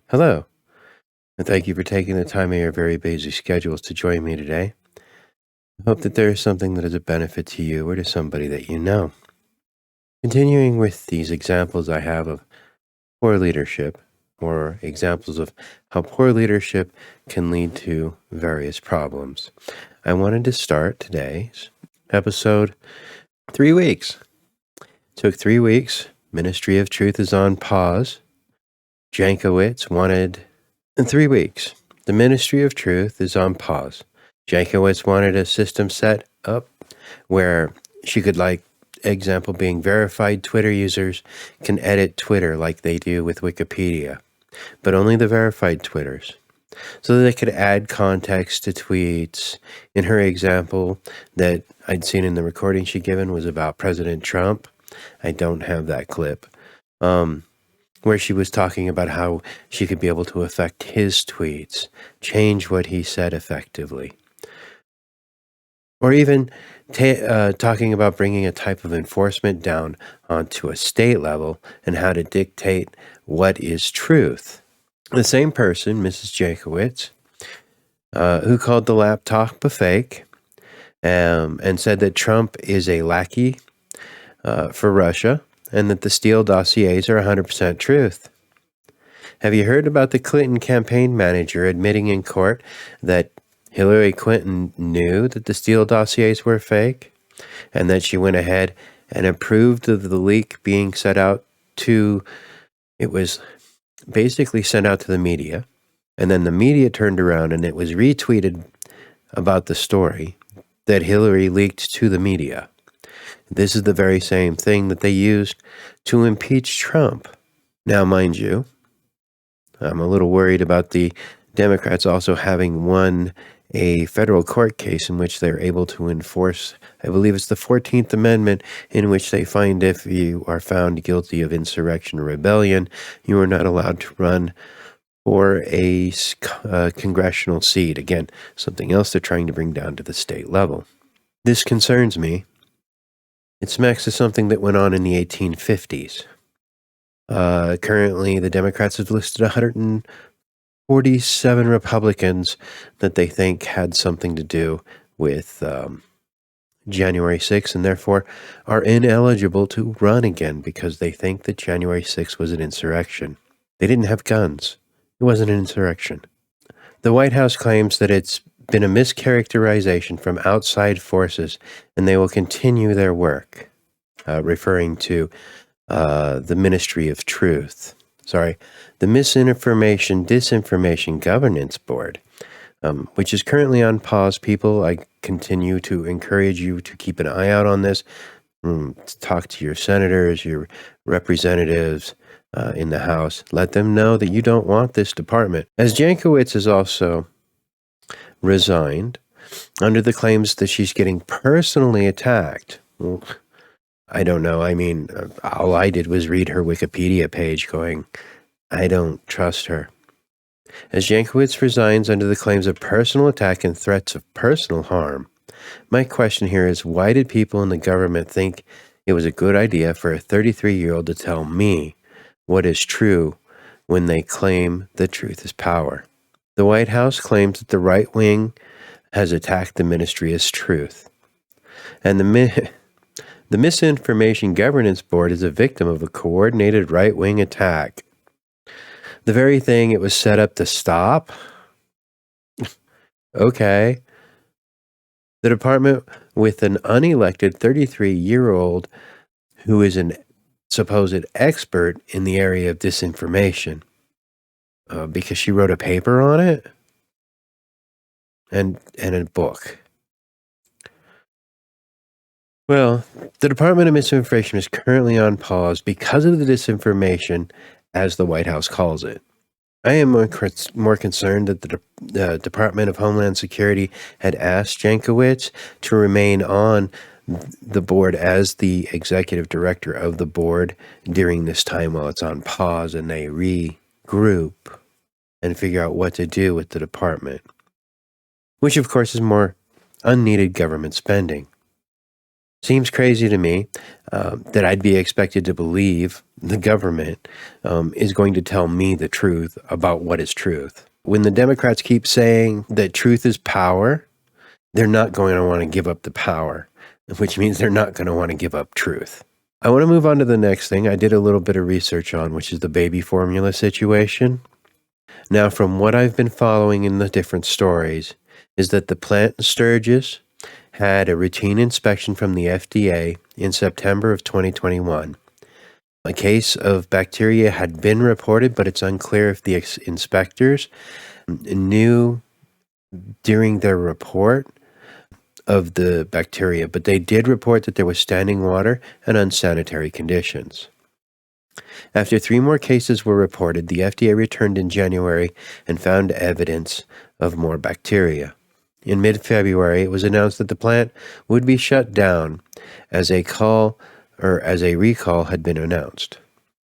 Hello, and thank you for taking the time of your very busy schedules to join me today. I hope that there is something that is a benefit to you or to somebody that you know. Continuing with these examples I have of poor leadership, or examples of how poor leadership can lead to various problems. I wanted to start today's episode 3 weeks. Took 3 weeks. Ministry of Truth is on pause. Jankowicz wanted 3 weeks. The Ministry of Truth is on pause. Jankowicz wanted a system set up where she could, example being verified Twitter users can edit Twitter like they do with Wikipedia, but only the verified Twitters, so that they could add context to tweets. In her example that I'd seen in the recording she'd given was about President Trump. I don't have that clip. Where she was talking about how she could be able to affect his tweets, change what he said effectively. Or even talking about bringing a type of enforcement down onto a state level and how to dictate what is truth. The same person, Mrs. Jankowicz, who called the laptop a fake and said that Trump is a lackey for Russia, and that the Steele dossiers are 100% truth. Have you heard about the Clinton campaign manager admitting in court that Hillary Clinton knew that the Steele dossiers were fake, and that she went ahead and approved of the leak being sent out to, it was basically sent out to the media, and then the media turned around and it was retweeted about the story that Hillary leaked to the media. This is the very same thing that they used to impeach Trump. Now, mind you, I'm a little worried about the Democrats also having won a federal court case in which they're able to enforce, I believe it's the 14th Amendment, in which they find if you are found guilty of insurrection or rebellion, you are not allowed to run for a congressional seat. Again, something else they're trying to bring down to the state level. This concerns me. It smacks of something that went on in the 1850s. Currently, the Democrats have listed 147 Republicans that they think had something to do with January 6th, and therefore are ineligible to run again because they think that January 6th was an insurrection. They didn't have guns. It wasn't an insurrection. The White House claims that it's been a mischaracterization from outside forces, and they will continue their work, referring to the Ministry of Truth. The Disinformation Governance Board, which is currently on pause. People, I continue to encourage you to keep an eye out on this. Talk to your senators, your representatives in the House. Let them know that you don't want this department. As Jankowicz has also resigned under the claims that she's getting personally attacked. Well, I don't know. I mean, all I did was read her Wikipedia page going, I don't trust her. As Jankowicz resigns under the claims of personal attack and threats of personal harm, my question here is, why did people in the government think it was a good idea for a 33-year-old to tell me what is true when they claim that truth is power? The White House claims that the right wing has attacked the Ministry as truth. And the Misinformation Governance Board is a victim of a coordinated right-wing attack. The very thing it was set up to stop? Okay. The department with an unelected 33-year-old who is an supposed expert in the area of disinformation. Because she wrote a paper on it and a book. Well, the Department of Misinformation is currently on pause because of the disinformation, as the White House calls it. I am more concerned that the Department of Homeland Security had asked Jankowicz to remain on the board as the executive director of the board during this time while it's on pause and they regroup and figure out what to do with the department, which of course is more unneeded government spending. Seems crazy to me that I'd be expected to believe the government is going to tell me the truth about what is truth. When the Democrats keep saying that truth is power, they're not going to want to give up the power, which means they're not going to want to give up truth. I want to move on to the next thing I did a little bit of research on, which is the baby formula situation. Now, from what I've been following in the different stories, is that the plant in Sturgis had a routine inspection from the FDA in September of 2021. A case of bacteria had been reported, but it's unclear if the inspectors knew during their report of the bacteria, but they did report that there was standing water and unsanitary conditions. After 3 more cases were reported, the FDA returned in January and found evidence of more bacteria. In mid-February, it was announced that the plant would be shut down as a recall had been announced.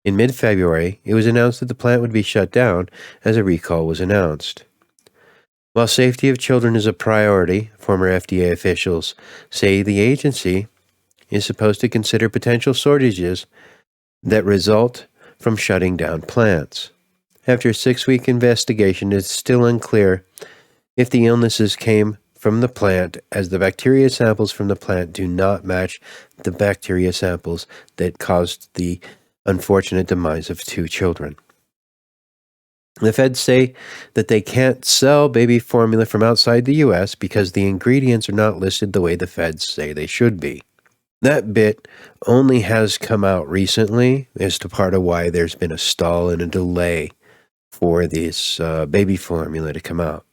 In mid-February, it was announced that the plant would be shut down as a recall was announced. While safety of children is a priority, former FDA officials say the agency is supposed to consider potential shortages that result from shutting down plants. After a 6-week investigation, it is still unclear if the illnesses came from the plant, as the bacteria samples from the plant do not match the bacteria samples that caused the unfortunate demise of 2 children. The feds say that they can't sell baby formula from outside the U.S. because the ingredients are not listed the way the feds say they should be. That bit only has come out recently as to part of why there's been a stall and a delay for this baby formula to come out.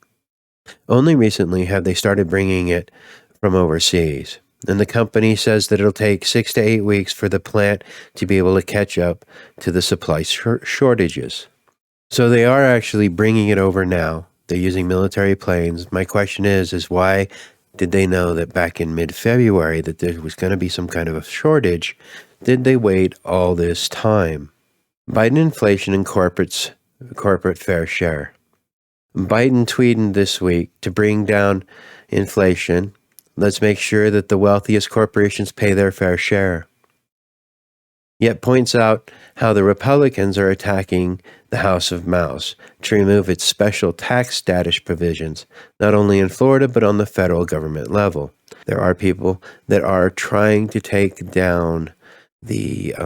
Only recently have they started bringing it from overseas, and the company says that it'll take 6 to 8 weeks for the plant to be able to catch up to the supply shortages. So they are actually bringing it over now. They're using military planes. My question is why did they know that back in mid-February that there was going to be some kind of a shortage? Did they wait all this time? Biden inflation and corporate fair share. Biden tweeted this week to bring down inflation. Let's make sure that the wealthiest corporations pay their fair share. Yet points out how the Republicans are attacking the House of Mouse to remove its special tax status provisions, not only in Florida but on the federal government level. There are people that are trying to take down the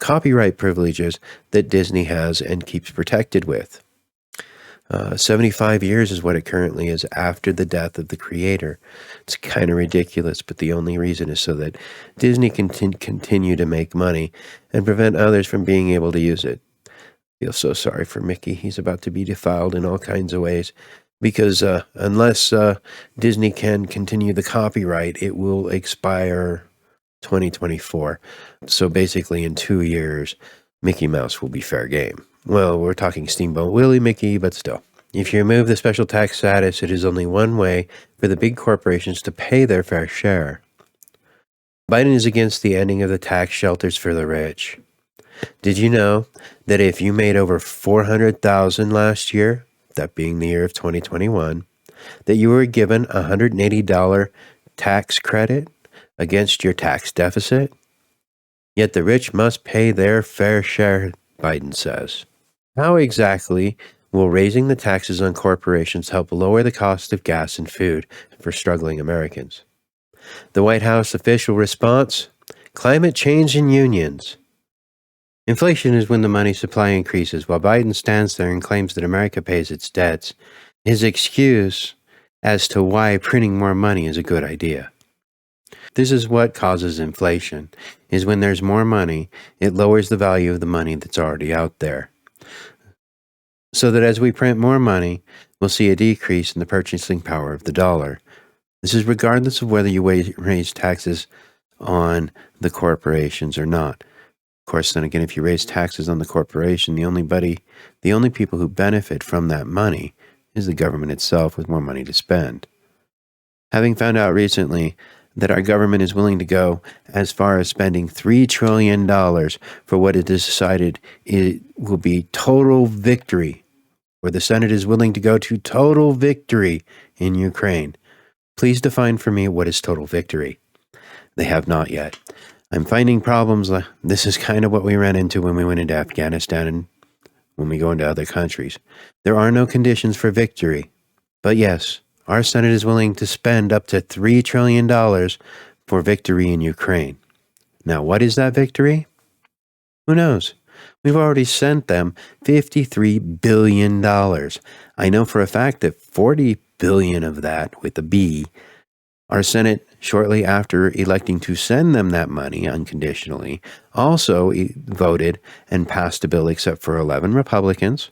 copyright privileges that Disney has and keeps protected with. 75 years is what it currently is after the death of the creator. It's kind of ridiculous, but the only reason is so that Disney can continue to make money and prevent others from being able to use it. I feel so sorry for Mickey. He's about to be defiled in all kinds of ways because unless Disney can continue the copyright, it will expire 2024. So basically in 2 years, Mickey Mouse will be fair game. Well, we're talking Steamboat Willie Mickey, but still. If you remove the special tax status, it is only one way for the big corporations to pay their fair share. Biden is against the ending of the tax shelters for the rich. Did you know that if you made over $400,000 last year, that being the year of 2021, that you were given a $180 tax credit against your tax deficit? Yet the rich must pay their fair share, Biden says. How exactly will raising the taxes on corporations help lower the cost of gas and food for struggling Americans? The White House official response: climate change and unions. Inflation is when the money supply increases, while Biden stands there and claims that America pays its debts. His excuse as to why printing more money is a good idea. This is what causes inflation, is when there's more money, it lowers the value of the money that's already out there. So that as we print more money, we'll see a decrease in the purchasing power of the dollar. This is regardless of whether you raise taxes on the corporations or not. Of course, then again, if you raise taxes on the corporation, the only people who benefit from that money is the government itself with more money to spend. Having found out recently that our government is willing to go as far as spending $3 trillion for what it is decided it will be total victory, where the Senate is willing to go to total victory in Ukraine. Please define for me what is total victory. They have not yet. I'm finding problems. This is kind of what we ran into when we went into Afghanistan and when we go into other countries. There are no conditions for victory. But yes, our Senate is willing to spend up to $3 trillion for victory in Ukraine. Now, what is that victory? Who knows? We've already sent them $53 billion. I know for a fact that $40 billion of that, with a B, our Senate, shortly after electing to send them that money unconditionally, also voted and passed a bill, except for 11 Republicans,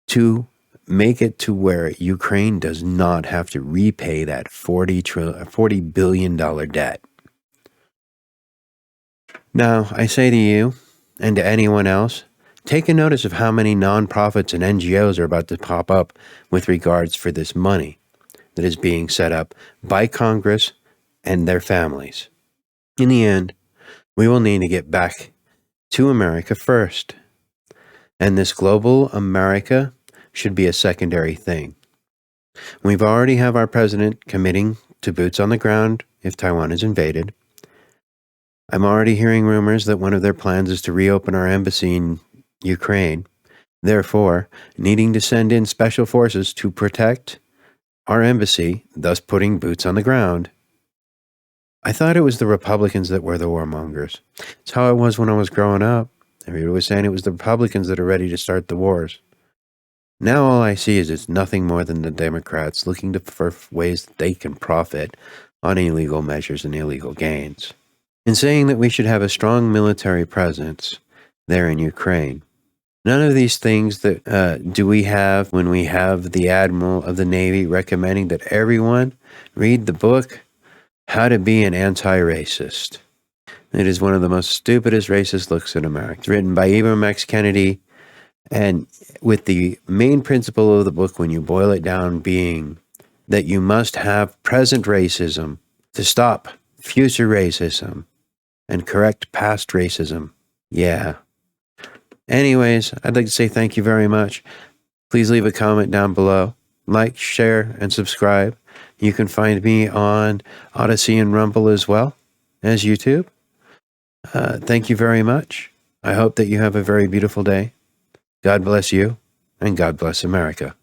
to make it to where Ukraine does not have to repay that $40 billion debt. Now, I say to you, and to anyone else, take a notice of how many nonprofits and NGOs are about to pop up with regards for this money that is being set up by Congress and their families. In the end, we will need to get back to America first. And this global America should be a secondary thing. We've already have our president committing to boots on the ground if Taiwan is invaded. I'm already hearing rumors that one of their plans is to reopen our embassy in Ukraine, therefore needing to send in special forces to protect our embassy, thus putting boots on the ground. I thought it was the Republicans that were the warmongers. It's how it was when I was growing up. Everybody was saying it was the Republicans that are ready to start the wars. Now all I see is it's nothing more than the Democrats looking for ways that they can profit on illegal measures and illegal gains. In saying that we should have a strong military presence there in Ukraine, none of these things that do we have when we have the Admiral of the Navy recommending that everyone read the book, How to Be an Anti-Racist. It is one of the most stupidest racist books in America. It's written by Ibram X. Kennedy, and with the main principle of the book, when you boil it down, being that you must have present racism to stop future racism and correct past racism. Yeah. Anyways, I'd like to say thank you very much. Please leave a comment down below. Like, share, and subscribe. You can find me on Odyssey and Rumble as well as YouTube. Thank you very much. I hope that you have a very beautiful day. God bless you, and God bless America.